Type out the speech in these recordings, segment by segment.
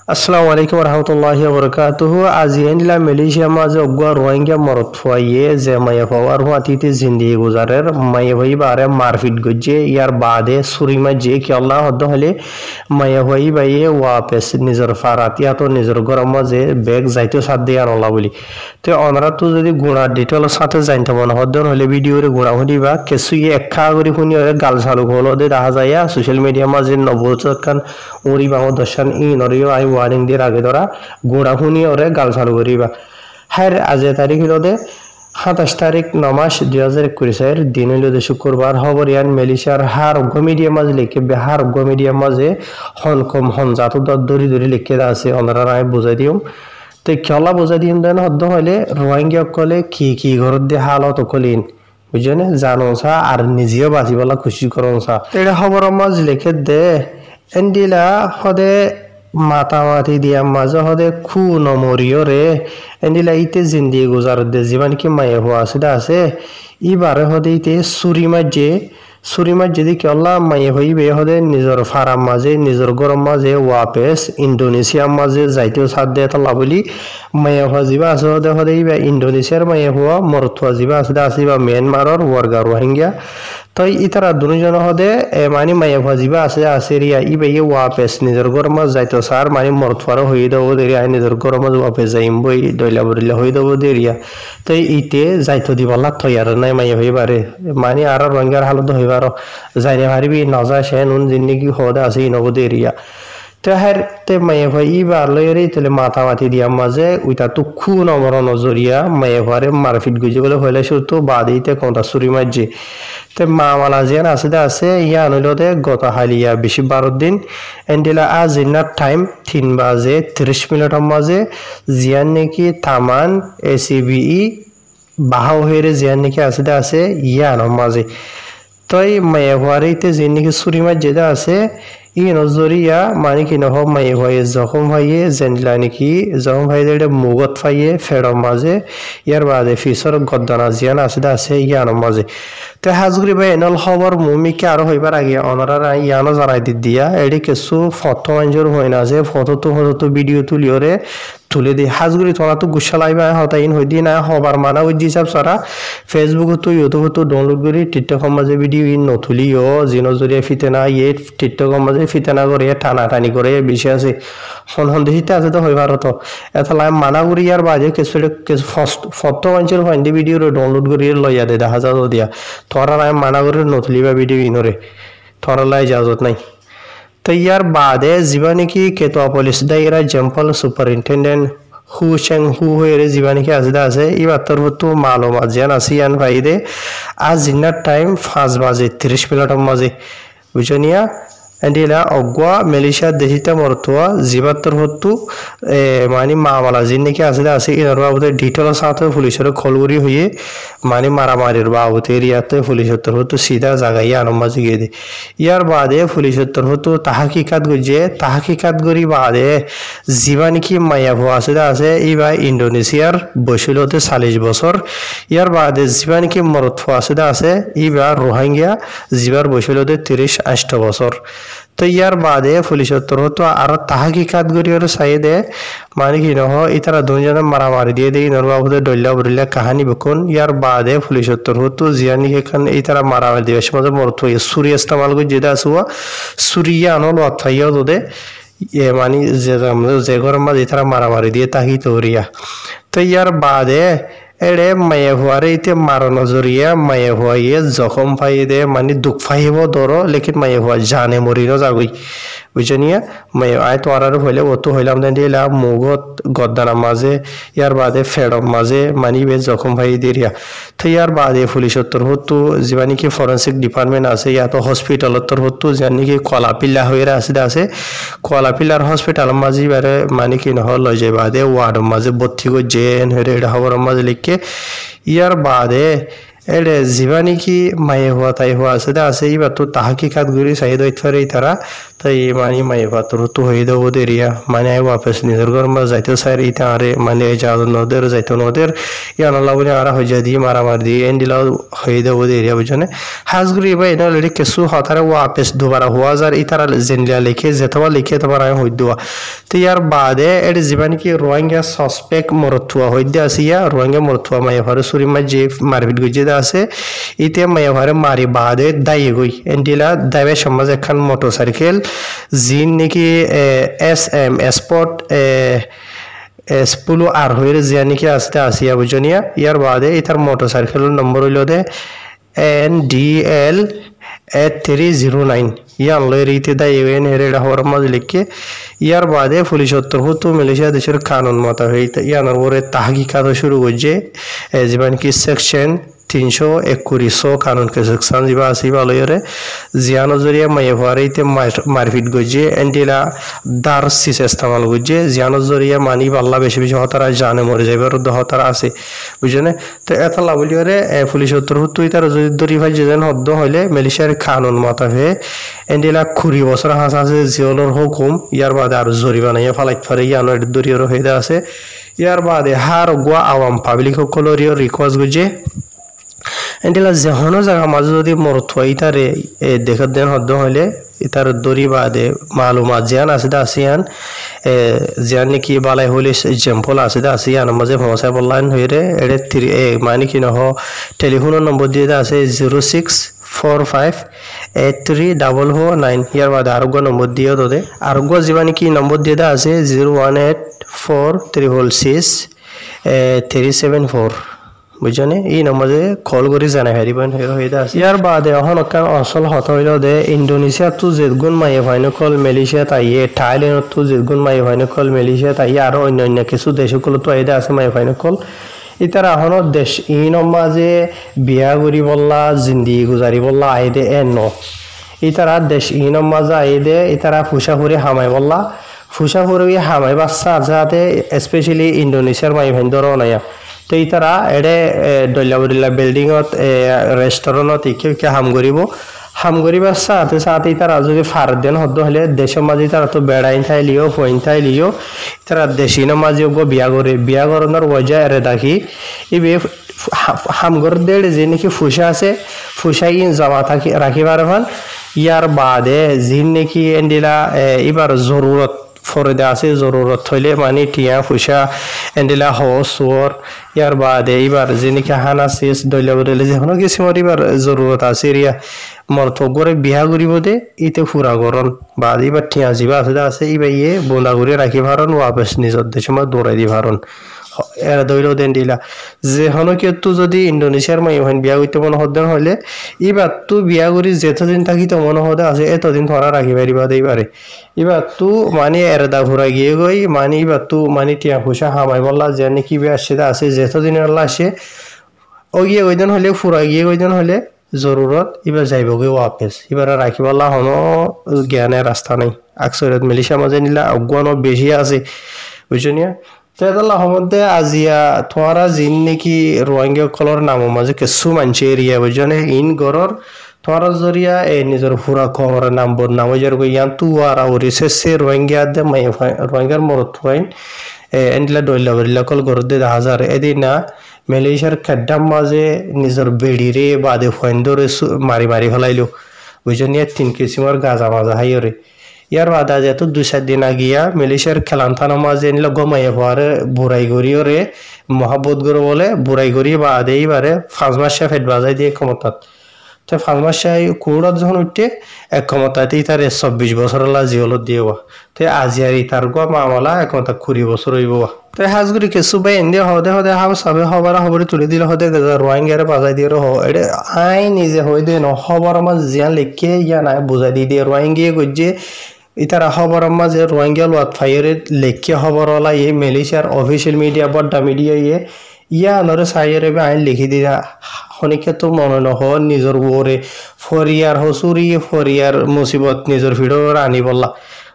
আসসালামু আলাইকুম রহমতুল্লাহি বরকাতুহু আজি এনিলা মালয়েশিয়া মাঝে অগুয়া রোহিঙ্গা মরত ফুয়াইয়ে যে মায়া ফাওয়ার হুয়াতিতে জিন্দিগি গুজারের মায়া ভাই বারে মারপিট গজ্জে ইয়ার বাদে সুরিমা যে কি আল্লাহ হদ্দ হলে মায়া ভাই বাইয়ে ওয়াপেস নিজের ফারাতিয়া তো নিজের গরম মাঝে ব্যাগ যাইতে সাথ দিয়ে আনলা বলি তো অনরা তো যদি গুণা ডিটেলের সাথে জানতে মনে হদ্দন হলে ভিডিওরে গুণা শুনিবা কিছু একা করে শুনি গাল চালু হলো দেখা যায় সোশ্যাল মিডিয়া মাঝে নবচকান উড়ি বাংলা দর্শন ই নরিও আই ওয়ার্নিং দিয়ে আগে ধরা গোড়া শুনি ওরে গাল চালু করিবা হ্যাঁ আজ তারিখ হলো দে 27 তারিখ 9 মাস 2021 দিন হইল দে শুক্রবার খবর ইয়ান মালয়েশিয়ার হারোগ্য মিডিয়া মাঝে লিখে হারোগ্য মিডিয়া মাঝে হনকম হনজাত দরি দরি লিখে আছে ওনারা আমি বুঝাই দিম তো খেলা বুঝাই দিম দেন হদ্দ হইলে রোহিঙ্গা কলে কি ঘরত দিয়ে হালত কলিন বুঝছেন জানো সা আর নিজেও বাঁচিবলা খুশি করো সা এটা খবর মাঝ লিখে দে এন্ডিলা সদে মাতামাতি দিয়া মাঝে সদে খু নমরিও রে এন্ডিলা ইতে জিন্দি গুজার দে যিমান কি মায়ে হওয়া আছে ইবারে সদে ইতে চুরি মাঝে যদি কেলা মায়ে হইবে সদে নিজের ফারাম মাঝে নিজের গরম মাঝে ওয়াপেস ইন্দোনেশিয়ার মাঝে যাইতেও সাথ দিয়ে তালা বলি মায়ে হওয়া যিবা আছে সদে ইবা ইন্দোনেশিয়ার মায়ে হওয়া মরথুয়া যিবা আছে বা মিয়ানমারের ওয়ার্গা রোহিঙ্গা তই ইতারা দুজন হদে মানে মায়ে ভাজিবা আছে রিয়া ইবে ওয়াপেস নিজের গরমত যাইতো সার মানে মরথুয়ার হয়ে দেবো দেরিয়া নিজের গরমত ওয়াপেস যাইম বই দইলা বরিলা হয়ে দেবো দেরিয়া তই ইতে যাইতো দিবলা থই আর নাই মায়ে হইবারে মানে আর রঙের হালত হইবার যাইনে পারিবি নজা সে নুন জিন্দিগি হদে আছে ইনব দেরিয়া তেহার তে মায়ে ভাই ইবার লইরে তেলে মাতামাতি দিয়া মাঝে উইটা তো খু নমর নজরিয়া মায়ে ভারে মারপিট গুজি বলে হইলে শুরু বাদিতে কোনটা চুরি মারছে তে মামালা জিয়ান আছে ইয়া আনলতে গত হালিয়া বেশি 12 দিন এন্ডিলা আজ ইনার টাইম 3:30 মাঝে জিয়ান নাকি তামান এসিবিই বাহাও হয়ে জিয়ান নাকি আছে ইয়া মাঝে তই মায়ে ভারিতে যে নাকি চুরি মার যেটা আছে ই নজরিয়া মানে কি নহ মায়ে ভাইয়ে জখম ভাইয়ে জেনলা নাকি জখম ভাই মুগত ফাইয়ে ফেরম মাঝে ইয়ার বাদে ফিসর গদ্দানা জিয়ান আছে ইয়ানোর মাঝে তো হাজগুড়ি ভাই এনল খবর মুমিকে আরো হইবার আগে অনারা ইয়ানো জানাই দিয়া এডি কিছু ফটো আঞ্জর হয় না যে ফটো ভিডিও তুলিওরে তুলে দি হাজগুড়ি তোরা তো গুসা লাইবা হতাইন হই দিয়ে না হবার মানা ওই হিসাব সারা ফেসবুক তো ইউটিউব তো ডাউনলোড করি টিকটক মাঝে ভিডিও ইন নথুলিও জিনো জরিয়া ফিতে না ইয়ে টিকটক মাঝে ফিতে না করে টানাটানি করে বেশি আছে হন দেখিতে আছে তো হইবার তো এত লাই মানা করি আর বাজে কিছু ফটো আঞ্চল ফাইন্ডি ভিডিও ডাউনলোড করি লইয়া দে দেখা যাও দিয়া তোরা নাই মানা করে নথুলিবা ভিডিও ইনরে তোরা লাই ইজাজত নাই তো ইয়ার বাদে যিবা নাকি কেতোয়া পুলিশ দায়রা জম্পল সুপারিনটেন্ডেন্ট হু চেং হু হয়ে যিবা নাকি আছে এই বার্তার তো মালুমাত যেন আছে ইয়ান ভাইদে আজ জিন্নার টাইম 5:30 মাঝে বুঝনিয়া এন্ডিলা অগুয়া মালয়েশিয়া দেশিতা মরতুয়া জিবাত্তর হতো মানে মামলা জিন নাকি আছে ইনার বাবদে ডিটেলের সাথে পুলিশের খলগুড়ি হয়ে মানে মারামারির বাবদে এরিয়াতে পুলিশের হতো সিধা জায়গায় আনমাজি গিয়ে দে ইয়ার বাদে পুলিশের হতো তাহাকিকাত গড়ি বাদে যিবা নাকি মায়া ভুয়া আছে ইবা ইন্দোনেশিয়ার বৈশিলতে 40 বছর ইয়ার বাদে যিবা নাকি মরথুয়া আছে ইবা রোহিঙ্গা যিবার বৈশিলতে 38 বছর তো ইয়ার বাদে পুলিশের তো আর তাহাকিকাত গড়িওর সাইদে মানে কি নহ ইতারা দুজনে মারামারি দিয়ে দেই নরবাবুদে ডল্লা বরিলা কাহানি বকুন ইয়ার বাদে পুলিশের তো জিয়ানি এখান ইতারা মারামারি দিয়ে সমাজে মরতো সুরি ইস্তেমাল করে যেটা আসুয়া সুরিয়া আনল অথাইয়া দে মানে যে গরম মাঝে ইতারা মারামারি দিয়ে তাহি তরিয়া তো ইয়ার বাদে এড়ে মায়ে হুয়ারে ইতে মারো নজরিয়া মায়ে হুয়াইয়ে জখম ফাইয়ে দে মানে দুঃখ ফাইব ধরো লেকিন মায়ে হুয়া জানে মরিনো যাগই বুঝনিয়া মায়ে আয় তো আর হইলে ও তো হইলাম দেন দিলা মুগত গদ্দানা মাঝে ইয়ার বাদে ফেডম মাঝে মানে বে জখম ফাই দিরিয়া তো ইয়ার বাদে পুলিশের তোর হতো যিবা নাকি ফরেন্সিক ডিপার্টমেন্ট আছে ইয়াতো হসপিটালত তোর হতো যার নাকি কলাপিল্লা হয়ে আছে কলাপিল্লার হসপিটাল মাঝে বারে মানে কি নহ লই যায় বাদে ওয়ার্ড মাঝে ভর্তি করে জেন হয়ে এটা খবর মাঝে লিখে ইয়ার বাদে এড়ে যিবা নাকি মায়ে হওয়া তাই হওয়া আছে ইবার তো তাহাকিকাত গুড়ি চাহিদ তারা তাই মানে মাই পাত্র তো হয়ে দেবো দেরিয়া মানে আই ওয়াপেস নিজের ঘর মা যাইতে চাই ইতে আরে মানে যাও নদের যাইতো নদের ইয়ান আল্লাহ বলে আর হয়ে যায় দিয়ে মারামার দিয়ে এন দিলাও হয়ে দেবো দেরিয়া বুঝনে হাজগুড়ি এবার এটা অলরেডি কেসু হতারে ওয়াপেস দুবার হওয়া যার ইতারা জেনলিয়া লিখে যেতবা লিখে তোমার আমি হই দেওয়া তো ইয়ার বাদে এর জীবন কি রোহিঙ্গা সসপেক্ট মরথুয়া হইতে আছে ইয়া রোহিঙ্গা মরথুয়া মাইয়া ঘরে সুরি মাই যে মারপিট গজে আছে ইতে মাইয়া ঘরে মারি বাদে দায়ী গই এন্ডিলা দাবে সমাজ একখান মোটরসাইকেল জিন নাকি SM স্পট স্পুলো আর হয়ে জিয়া নাকি আসতে আসিয়া বুঝনিয়া ইয়ার বাদে ইতার মোটরসাইকেলের নম্বর হইল দে NDL 8309 ইয়ান লয় রীতি দায়ী হইন হেরেডা হওয়ার মাঝে লিখে ইয়ার বাদে পুলিশ উত্তরহুত মালয়েশিয়া দেশের কানুন মোতাবেক ইয়ানোর পরে তাহকিকাত শুরু করছে যেমন কি সেকশন 321 কানুন के सेक्शन जिबा आसिबा लयरे जियानो जरिया मायफारिते मारपिट गजे एंडिला दार सिस इस्तेमाल गजे जियानो जरिया मानी बाल्ला बेশি বেশি হতারা জানে মরে যাইবার হতারা আছে বুঝনে তো এত লাভলিয়রে পুলিশ উত্তরহুত ইতার যদি দরি ভাই যেন হদ্দ হইলে মালয়েশিয়ার কানুন মোতাবেক এন্ডিলা 20 বছর হাসা আছে জিওলর হুকুম ইয়ার বাদে আর জরিমানা ফালাইত পারে ইয়ানো দরিয়র হইদা আছে ইয়ার বাদে হার গোয়া আওয়াম পাবলিক সকলরিও রিকোয়েস্ট গজে এন্ডিলা যেহনো জায়গা মাঝে যদি মরথুয়া ইতারে দেখার দেন হদ্দ হইলে ইতার দরি বাদে মালুমাত জিয়ান আছে দা আসিয়ান জিয়ান নাকি বালাই হইলে এক্সাম্পল আছে দা আসিয়ান মাঝে ভমসাই বললাইন হইরে এডে 3 মানে কি নহ টেলিফোনের নম্বর দিয়ে আছে 0645834449 ইয়ার বাদে আরোগ্য নম্বর দিয়ে দে আরোগ্য জীবানি কি নম্বর দিয়ে আছে 018436637 বুঝনে এই নম্বরে কল করে জানাই হারিবেন হইদা আছে ইয়ার বাদে এখন অকান অসল হত হইল দে ইন্দোনেশিয়া তু যেগুন মাইয়ে ভাইন কল মালয়েশিয়া তাইয়ে থাইল্যান্ড তু যেগুন মাইয়ে ভাইন কল মালয়েশিয়া তাইয়ে আর অন্য কিছু দেশগুলো তো আইদা আছে মাইয়ে ভাইন কল ইতারা এখন দেশ এই নমাজে বিয়া করি বললা জিন্দিগি গুজারি বললা আইদে ন ইতারা দেশ এই নমাজে আইদে ইতারা ফুসা করে হামাই বললা ফুসা করে হামাই বাচ্চা যাতে স্পেশালি ইন্দোনেশিয়ার মাইয়ে ভাইন ধরো নাইয়া তো ইতারা এডে দল্যাবরিলা বিল্ডিংত রেস্টুরেন্টত ইকে হাম করিবার সাথে সাথে ইতারা যদি ফার দেন হদ্দ হলে দেশের মাঝে তারা তো বেড়াইন থাইলিও ফইন থাইলিও তারা দেশি মাঝে বিয়া করানোর ওয়াজা এরে দেখি ইবে হামগর দেড় যে নাকি ফুসা আছে ফুসাই জমা থাকি রাখিবার ভান ইয়ার বাদে জিন নাকি এন্ডিলা এবার জরুরত ফরদে আছে জরুরত হইলে মানে টিয়া ফুসা এন্ডিলা হওয়ার ইয়ার বাদে এবার যেনিকে হানা শেষ দইলা বদলে যে কোনো কিছু এবার জরুরত আছে রিয়া মর্ত করে বিয়া করিব দে ইতে ফুরা গরন বাদ এবার টিয়া জিবা আছে ইবা ইয়ে বোনা করে রাখি ভারন ওয়াপস নিজর দেশে মা দৌড়াই দি ভারন এরা দইল দেন দিলা যে হনো কি তু যদি ইন্দোনেশিয়ার মাই হন বিয়া করতে মনে হদ্দেন হইলে এবার তু বিয়া করি যেতদিন থাকি তো মনে হদে আছে এতদিন ধরা রাখি পারিবা দেই পারে এবার তু মানে এরদা ঘুরা গিয়ে গই মানে এবার তু মানে টিয়া ফুসা হামাই বললা যে নাকি বিয়া সেটা আছে যেতদিন আল্লাহ আসে ও গিয়ে ওইদিন হলে ফুরা গিয়ে ওইদিন হলে জরুরত এবার যাইবগে ওয়াপেস এবার রাখি বললা হনো জ্ঞানের রাস্তা নাই আকসরত মালয়েশিয়া মাঝে নিলা অজ্ঞানও বেশি আছে বুঝনিয়া তেদাল্লাহ মধ্যে আজিয়া তোমারা জিন নাকি রোহিঙ্গা কলর নাম মাঝে কিছু মানছে এরিয়া বুঝনে ইন গরর তোমার জরিয়া এই নিজের পুরা খবর নাম বদনাম যার ইয়ান তু আর রিসেসে রোহিঙ্গা দে মাই রোহিঙ্গার মরত হইন এন্ডলা দইলা বরিলা কল গর দে হাজার এদিনা মালয়েশিয়ার খাদ্দাম মাঝে নিজের বেড়িরে বাদে ফয়েন্দরে মারি ফেলাইলো বুঝনিয়া 3 কিসিমর গাজা মাজা হাইরে ইয়ার বাদা যেত 2-4 দিন আগিয়া মালয়েশিয়ার খেলান্থানা মাঝে নিল গমাইয়ে পরে বুড়াই গড়িওরে মহাব্বত গড় বলে বুড়াই গড়ি বাদে এইবারে 5 মাস ফেট বাজাই দিয়ে ক্ষমতাত তো 5 মাস কুড়াত যখন উঠতে এক ক্ষমতাতেই তার 24 বছর জিওল দিয়েবা তো আজিয়ার তার গো মামলা একমতা 20 বছর হইব তো হাজগুড়ি কিছু বাই এনে হদে হাম সবে হবার খবরে তুলে দিলে হদে রোহিঙ্গারে বাজাই দিয়ে রহ এটা আই নিজে হই দে ন খবর আমার জিয়ান লিখে ইয়া নাই বুঝাই দিয়ে রোহিঙ্গিয়ে গজে ইতারা খবর মাঝে রোহিঙ্গা লোয়াত ফাইরে লেখে খবর হলা এই মালয়েশিয়ার অফিসিয়াল মিডিয়া বড় মিডিয়া ইয়া নরে সাইরে আইন লিখি দিয়া হনিকে তো মনে নহ নিজর ওরে ফরিয়ার হসুরি ফরিয়ার মুসিবত নিজর ভিড়র আনি বললা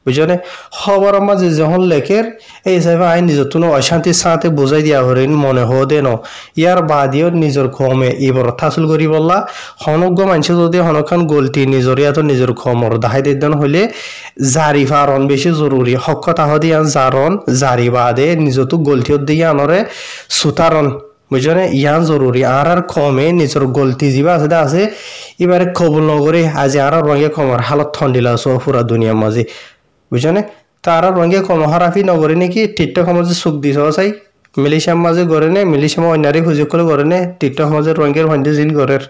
বুঝনে খবর মাঝে যখন লেখের এই হিসাবে আইন নিজের তুনো অশান্তির সাথে বুঝাই দিয়া হরিণ মনে হদে ন ইয়ার বাদিও নিজের কমে এবার থাসুল করি বললা হনজ্ঞ মানুষ যদি হনখান গলতি নিজর ইয়াতো নিজের কমর দাহাই দিন হইলে জারি ফারণ বেশি জরুরি হক তাহদি আন জারণ জারি বাদে নিজতো গলতিও দিয়ে আনরে সুতারণ বুঝনে ইয়ান জরুরি আর কমে নিজের গলতি যা আছে এবারে কবুল নগরে আজ আর রঙে কমর হালত ঠন্ডিলা সো পুরা দুনিয়ার মাঝে বুঝনে তারা রঙে কম হারাফি নগরে নাকি টিকটক মাঝে সুখ দিছ চাই মিলিশিয়ার মাঝে গড়ে নে মিলিশিয়াম অন্যারে সুযোগ করে গড়ে নে টিকটক মাঝে রঙের ভান্ডে জিন গড়ের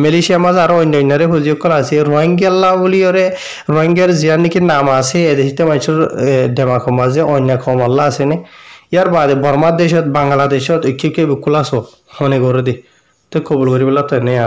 মিলিশিয়ার মাঝে আরো অন্যান্যরে সুযোগ করে আছে রোহিঙ্গা বলি ওরে রোহিঙ্গার জিয়ার নাকি নাম আছে এদেশে মানুষের ডেমাকো মাঝে অন্য কমল্লা আছে নে ইয়ার বাদে বর্মার দেশত বাংলাদেশত কে বুকুল আছো মনে করে দি তো কবুল করি বলা তো নেই